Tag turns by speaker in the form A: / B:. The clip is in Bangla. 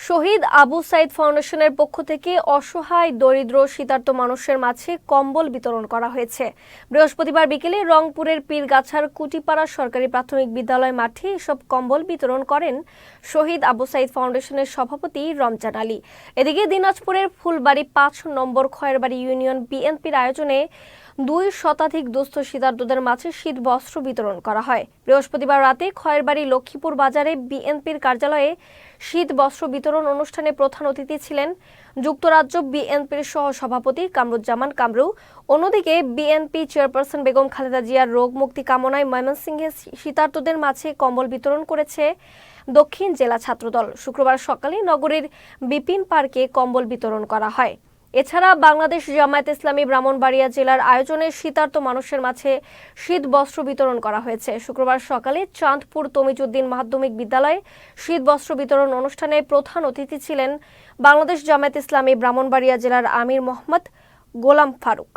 A: শহীদ আবু সাইদ ফাউন্ডেশনের পক্ষ থেকে অসহায় দরিদ্র শীতার্ত মানুষের মাঝে কম্বল বিতরণ করা হয়েছে। বৃহস্পতিবার বিকেলে রংপুরের পীরগাছার কুটিপাড়া সরকারি প্রাথমিক বিদ্যালয় মাঠে এসব কম্বল বিতরণ করেন শহীদ আবু সাইদ ফাউন্ডেশনের সভাপতি রমজান আলী। এদিকে দিনাজপুরের ফুলবাড়ি ৫ নম্বর খয়েরবাড়ি ইউনিয়ন বিএনপির আয়োজনে ২ শতাধিক দুস্থ শীতার্তদের মাঝে শীত বস্ত্র বিতরণ করা হয়। বৃহস্পতিবার রাতে খয়েরবাড়ি লক্ষ্মীপুর বাজারে বিএনপির কার্যালয়ে শীত বস্ত্র বিতরণ অনুষ্ঠানে প্রধান অতিথি ছিলেন যুক্তরাজ্য বিএনপির সহ সভাপতি কামরুজ্জামান কামরু। অন্যদিকে বিএনপি চেয়ারপারসন বেগম খালেদা জিয়ার রোগ মুক্তি কামনায় ময়মনসিংহে শীতার্তদের মাঝে কম্বল বিতরণ করেছে দক্ষিণ জেলা ছাত্রদল। শুক্রবার সকালে নগরীর বিপিন পার্কে কম্বল বিতরণ করা হয়। এছাড়া বাংলাদেশ জামায়াত ইসলামী ব্রাহ্মণবাড়িয়া জেলার আয়োজনে শীতার্ত মানুষের মাঝে শীত বস্ত্র বিতরণ করা হয়েছে। শুক্রবার সকালে চাঁদপুর তমিজউদ্দিন মাধ্যমিক বিদ্যালয়ে শীত বস্ত্র বিতরণ অনুষ্ঠানে প্রধান অতিথি ছিলেন বাংলাদেশ জামায়াত ইসলামী ব্রাহ্মণবাড়িয়া জেলার আমির মোহাম্মদ গোলাম ফারুক।